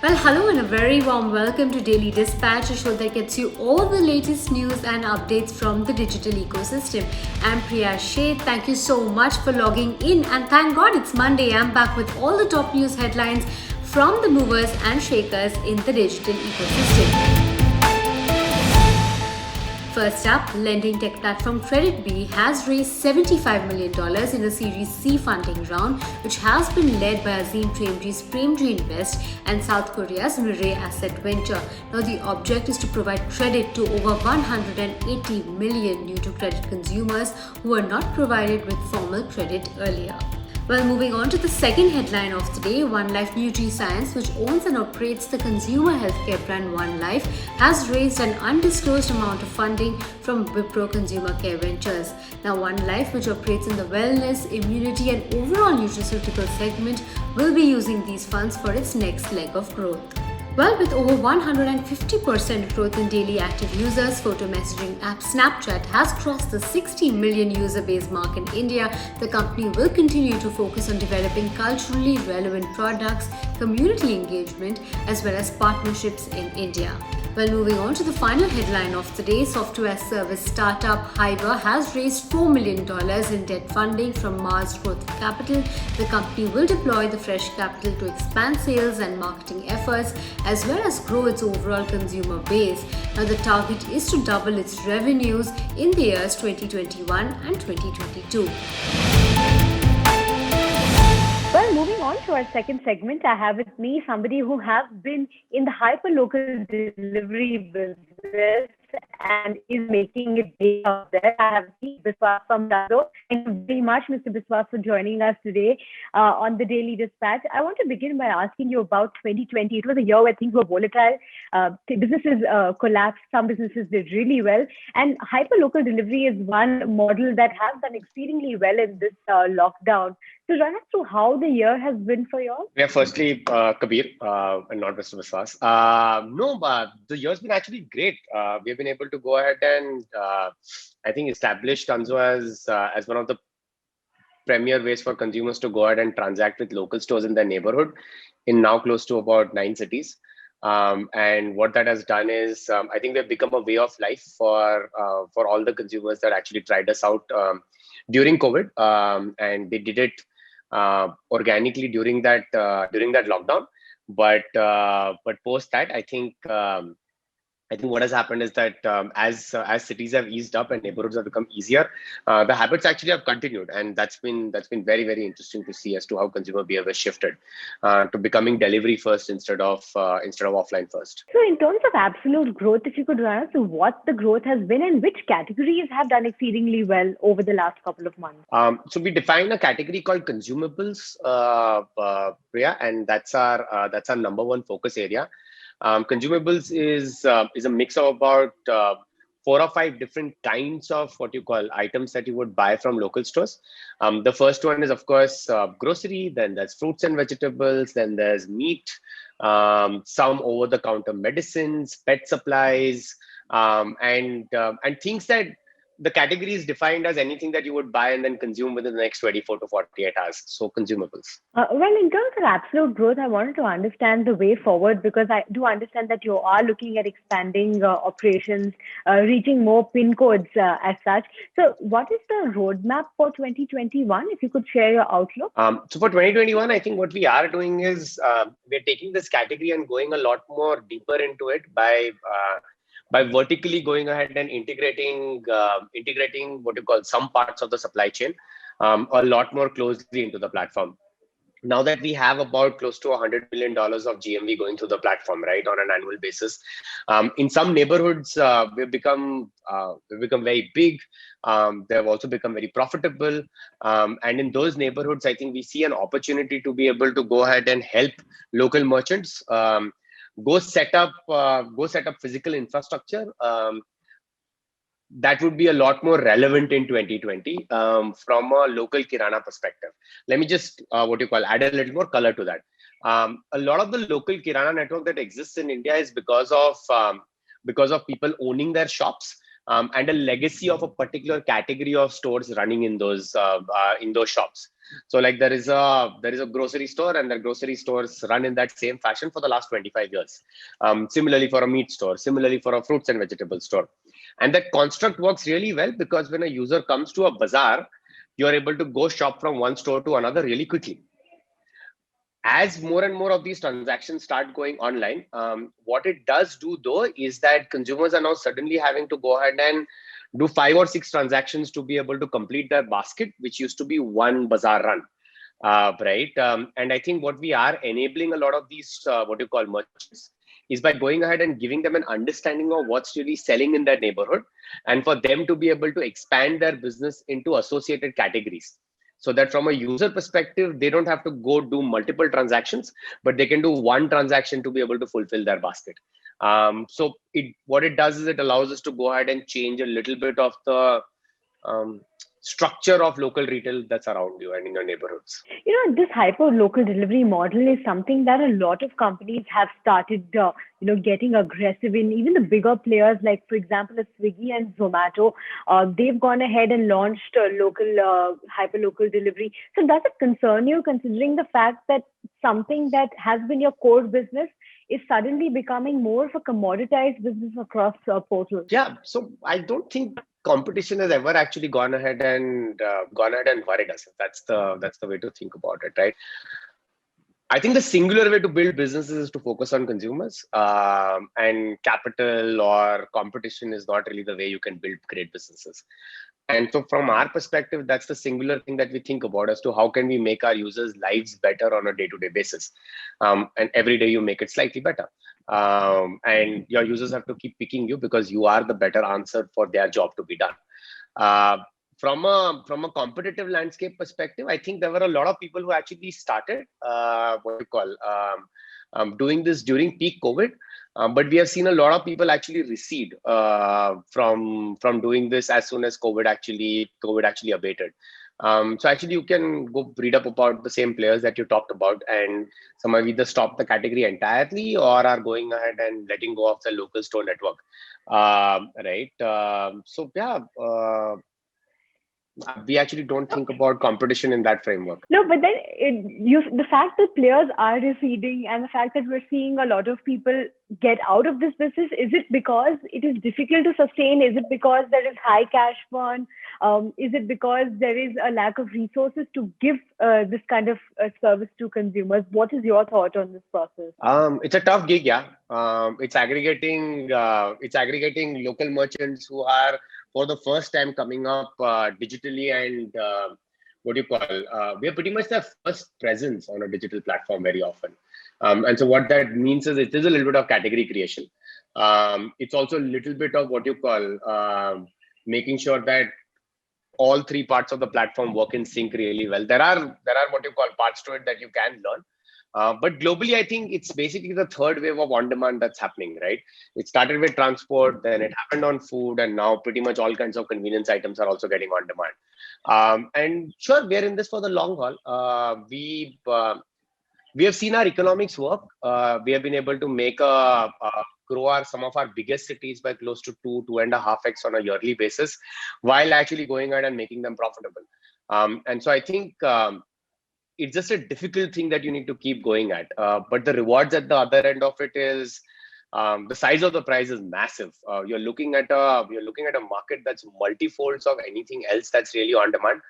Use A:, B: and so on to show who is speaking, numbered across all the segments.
A: Well, hello and a very warm welcome to Daily Dispatch, a show that gets you all the latest news and updates from the digital ecosystem. I'm Priya Sheth. Thank you so much for logging in, and thank God it's Monday. I'm back with all the top news headlines from the movers and shakers in the digital ecosystem. First up, lending tech platform CreditBee has raised $75 million in a Series C funding round, which has been led by Azim Premji's Premji Invest and South Korea's Mirai Asset Venture. Now, the object is to provide credit to over 180 million new to credit consumers who were not provided with formal credit earlier. Well, moving on to the second headline of today, One Life NutriScience, which owns and operates the consumer healthcare brand One Life, has raised an undisclosed amount of funding from Wipro Consumer Care Ventures. Now, One Life, which operates in the wellness, immunity, and overall nutraceutical segment, will be using these funds for its next leg of growth. Well, with over 150% growth in daily active users, photo messaging app Snapchat has crossed the 60 million user base mark in India. The company will continue to focus on developing culturally relevant products, community engagement, as well as partnerships in India. Well, moving on to the final headline of today, software service startup Hyber has raised $4 million in debt funding from Mars Growth Capital. The company will deploy the fresh capital to expand sales and marketing efforts as well as grow its overall consumer base. Now, the target is to double its revenues in the years 2021 and 2022.
B: Well, moving on to our second segment, I have with me somebody who has been in the hyperlocal delivery business and is making it big out there. I have Biswas from Dado. Thank you very much, Mr. Biswas, for joining us today on the Daily Dispatch. I want to begin by asking you about 2020. It was a year where things were volatile. Businesses collapsed. Some businesses did really well. And hyperlocal delivery is one model that has done exceedingly well in this lockdown. So run us through how the year has been for you all.
C: Yeah, firstly, Kabir, and not Mr. Viswas. No, the year's been actually great. We've been able to go ahead and I think establish Tanzo as one of the premier ways for consumers to go ahead and transact with local stores in their neighborhood in now close to about 9 cities. And what that has done is, I think we've become a way of life for all the consumers that actually tried us out during COVID, and they did it organically during that lockdown, but post that, I think what has happened is that as cities have eased up and neighborhoods have become easier, the habits actually have continued, and that's been very, very interesting to see as to how consumer behavior shifted to becoming delivery first instead of offline first.
B: So in terms of absolute growth, if you could run us through what the growth has been and which categories have done exceedingly well over the last couple of months.
C: So we define a category called consumables, Priya, and that's our number one focus area. Consumables is a mix of about 4 or 5 different kinds of what you call items that you would buy from local stores. The first one is, of course, grocery. Then there's fruits and vegetables. Then there's meat, some over-the-counter medicines, pet supplies, and things that the category is defined as anything that you would buy and then consume within the next 24 to 48 hours. So consumables.
B: Well, in terms of absolute growth, I wanted to understand the way forward, because I do understand that you are looking at expanding operations, reaching more PIN codes as such. So what is the roadmap for 2021? If you could share your outlook.
C: So for 2021, I think what we are doing is we're taking this category and going a lot more deeper into it by vertically going ahead and integrating what you call some parts of the supply chain a lot more closely into the platform. Now that we have about close to $100 million of GMV going through the platform, right, on an annual basis, in some neighborhoods we've become very big. They've also become very profitable, and in those neighborhoods, I think we see an opportunity to be able to go ahead and help local merchants go set up physical infrastructure that would be a lot more relevant in 2020 from a local kirana perspective. Let me just add a little more color to that. A lot of the local kirana network that exists in India is because of people owning their shops, and a legacy of a particular category of stores running in those shops. So like there is a grocery store, and the grocery stores run in that same fashion for the last 25 years. Similarly for a meat store, similarly for a fruits and vegetable store. And that construct works really well because when a user comes to a bazaar, you're able to go shop from one store to another really quickly. As more and more of these transactions start going online, what it does do though is that consumers are now suddenly having to go ahead and do 5 or 6 transactions to be able to complete their basket, which used to be one bazaar run. Right. And I think what we are enabling a lot of these, what you call merchants, is by going ahead and giving them an understanding of what's really selling in their neighborhood, and for them to be able to expand their business into associated categories, so that from a user perspective, they don't have to go do multiple transactions, but they can do one transaction to be able to fulfill their basket. So what it does is it allows us to go ahead and change a little bit of the um, structure of local retail that's around you and in your neighborhoods.
B: This hyper local delivery model is something that a lot of companies have started, getting aggressive in. Even the bigger players, like for example, Swiggy and Zomato, they've gone ahead and launched local hyper local delivery. So does it concern you, considering the fact that something that has been your core business is suddenly becoming more of a commoditized business across portals?
C: Yeah, so I don't think competition has ever actually gone ahead and worried us. That's the way to think about it, right? I think the singular way to build businesses is to focus on consumers, and capital or competition is not really the way you can build great businesses. And so from our perspective, that's the singular thing that we think about as to how can we make our users' lives better on a day-to-day basis. And every day you make it slightly better. And your users have to keep picking you because you are the better answer for their job to be done. Uh, from a competitive landscape perspective, I think there were a lot of people who actually started what we call doing this during peak COVID. But we have seen a lot of people actually recede from doing this as soon as COVID actually abated. So actually, you can go read up about the same players that you talked about, and some have either stopped the category entirely or are going ahead and letting go of the local store network. Right. So yeah. We actually don't think about competition in that framework.
B: No, but then the fact that players are receding and the fact that we're seeing a lot of people get out of this business, is it because it is difficult to sustain? Is it because there is high cash burn? Is it because there is a lack of resources to give this kind of service to consumers? What is your thought on this process?
C: It's a tough gig, yeah. It's aggregating local merchants who are for the first time coming up digitally, and what do you call? We are pretty much the first presence on a digital platform very often. And so what that means is it is a little bit of category creation. It's also a little bit of what you call making sure that all 3 parts of the platform work in sync really well. There are what you call parts to it that you can learn. But globally, I think it's basically the third wave of on-demand that's happening, right? It started with transport, then it happened on food, and now pretty much all kinds of convenience items are also getting on demand. And sure, we're in this for the long haul. We have seen our economics work. We have been able to grow some of our biggest cities by close to 2.5x on a yearly basis, while actually going ahead and making them profitable. And so I think it's just a difficult thing that you need to keep going at. But the rewards at the other end of it is the size of the prize is massive. You're looking at a market that's multifolds of anything else that's really on demand.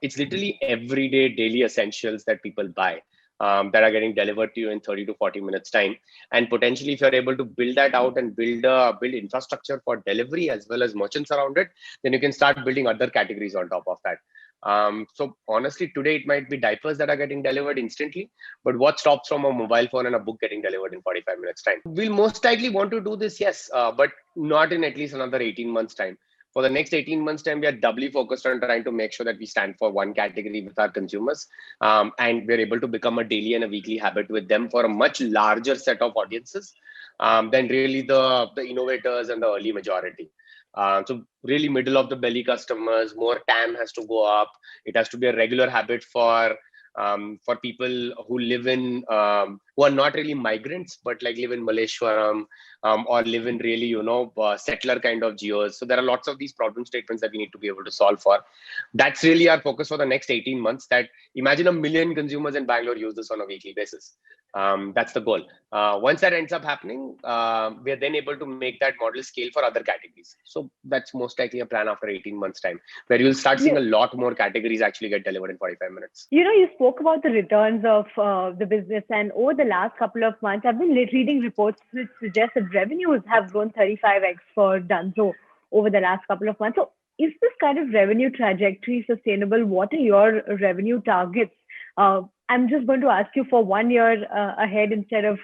C: It's literally everyday daily essentials that people buy. That are getting delivered to you in 30 to 40 minutes time, and potentially if you're able to build that out and build infrastructure for delivery as well as merchants around it, then you can start building other categories on top of that. So honestly, today it might be diapers that are getting delivered instantly, but what stops from a mobile phone and a book getting delivered in 45 minutes time? We'll most likely want to do this, yes, but not in at least another 18 months time. For the next 18 months time, we are doubly focused on trying to make sure that we stand for one category with our consumers, and we're able to become a daily and a weekly habit with them for a much larger set of audiences than really the innovators and the early majority. So really middle of the belly customers, more TAM has to go up. It has to be a regular habit for people who who are not really migrants, but like live in Malleshwaram, or live in really, settler kind of geos. So there are lots of these problem statements that we need to be able to solve for. That's really our focus for the next 18 months. That imagine 1 million consumers in Bangalore use this on a weekly basis. That's the goal. Once that ends up happening, we are then able to make that model scale for other categories. So that's most likely a plan after 18 months time, where you'll start seeing a lot more categories actually get delivered in 45 minutes.
B: You spoke about the returns of the business, and over the last couple of months, I've been reading reports which suggest that revenues have grown 35x for Dunzo over the last couple of months. So is this kind of revenue trajectory sustainable? What are your revenue targets? I'm just going to ask you for 1 year ahead instead of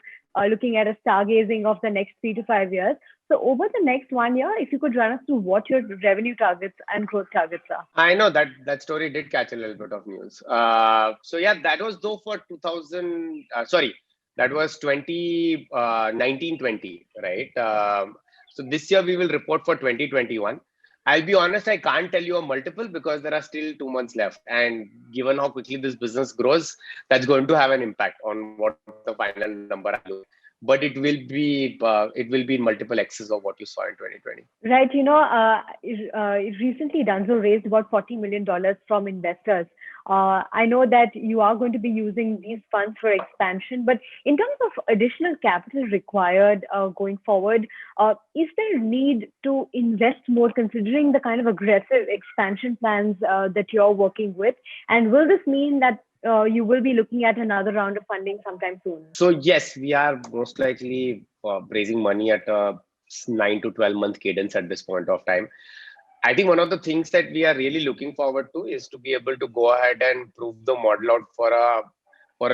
B: looking at a stargazing of the next 3 to 5 years. So over the next 1 year, if you could run us through what your revenue targets and growth targets are.
C: I know that story did catch a little bit of news. So yeah, that was though for 2019-20, right? So this year we will report for 2021. I'll be honest, I can't tell you a multiple because there are still 2 months left. And given how quickly this business grows, that's going to have an impact on what the final number is. But it will be in multiple X's of what you saw in 2020.
B: Right. Recently Dunzo raised about $40 million from investors. I know that you are going to be using these funds for expansion, but in terms of additional capital required going forward, is there a need to invest more considering the kind of aggressive expansion plans that you're working with? And will this mean that you will be looking at another round of funding sometime soon?
C: So yes, we are most likely raising money at a 9 to 12 month cadence at this point of time. I think one of the things that we are really looking forward to is to be able to go ahead and prove the model out for a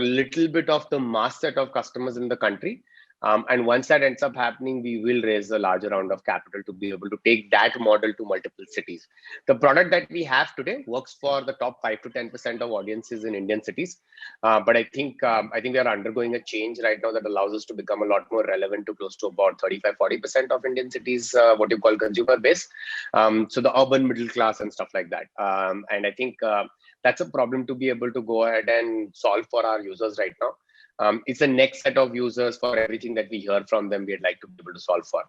C: little bit of the mass set of customers in the country. And once that ends up happening, we will raise a larger round of capital to be able to take that model to multiple cities. The product that we have today works for the top 5 to 10% of audiences in Indian cities. But I think we are undergoing a change right now that allows us to become a lot more relevant to close to about 35-40% of Indian cities, what you call consumer base. So the urban middle class and stuff like that. And I think that's a problem to be able to go ahead and solve for our users right now. It's the next set of users for everything that we hear from them we'd like to be able to solve for.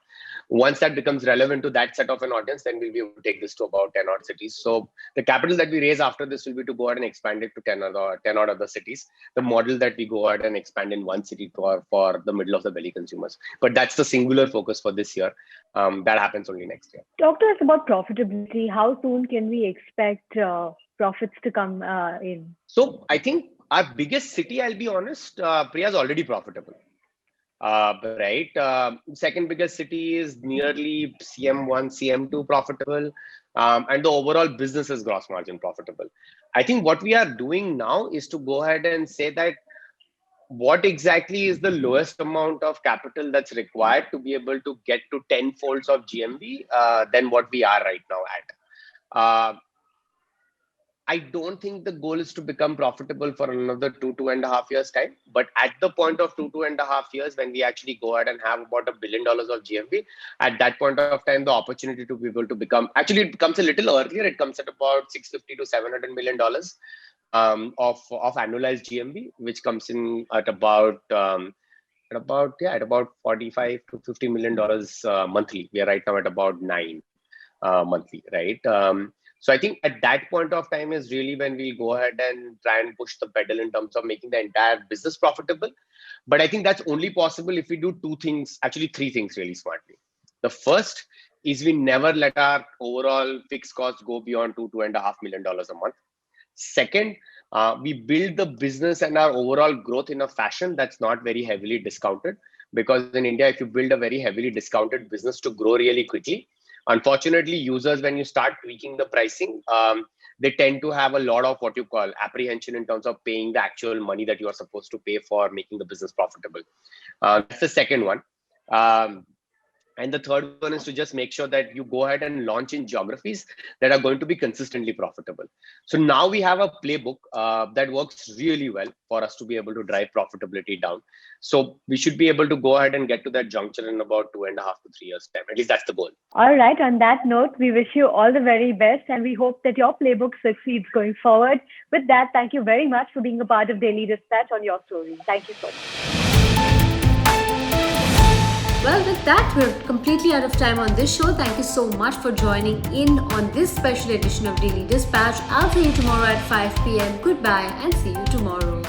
C: Once that becomes relevant to that set of an audience, then we'll be able to take this to about 10 odd cities. So the capital that we raise after this will be to go ahead and expand it to 10 odd other cities. The model that we go ahead and expand in one city for the middle of the belly consumers. But that's the singular focus for this year. That happens only next year.
B: Talk to us about profitability. How soon can we expect profits to come in?
C: So I think our biggest city, I'll be honest, Priya, is already profitable. Right. Second biggest city is nearly CM1, CM2 profitable. And the overall business is gross margin profitable. I think what we are doing now is to go ahead and say that what exactly is the lowest amount of capital that's required to be able to get to 10 folds of GMV than what we are right now at. I don't think the goal is to become profitable for another 2.5 years time. But at the point of 2.5 years, when we actually go ahead and have about $1 billion of GMV, at that point of time, the opportunity to be able to become, actually it comes a little earlier. It comes at about $650 to $700 million of annualized GMV, which comes in at about 45 to $50 million monthly. We are right now at about 9 monthly, right? So I think at that point of time is really when we go ahead and try and push the pedal in terms of making the entire business profitable. But I think that's only possible if we do three things really smartly. The first is we never let our overall fixed costs go beyond $2.5 million a month. Second, we build the business and our overall growth in a fashion that's not very heavily discounted. Because in India, if you build a very heavily discounted business to grow really quickly, unfortunately, users, when you start tweaking the pricing, they tend to have a lot of what you call apprehension in terms of paying the actual money that you are supposed to pay for making the business profitable. That's the second one. And the third one is to just make sure that you go ahead and launch in geographies that are going to be consistently profitable. So now we have a playbook that works really well for us to be able to drive profitability down. So we should be able to go ahead and get to that juncture in about 2.5 to 3 years time. At least that's the goal.
B: All right. On that note, we wish you all the very best and we hope that your playbook succeeds going forward. With that, thank you very much for being a part of Daily Dispatch on Your Story. Thank you so much.
A: Well, with that, we're completely out of time on this show. Thank you so much for joining in on this special edition of Daily Dispatch. I'll see you tomorrow at 5 p.m. Goodbye and see you tomorrow.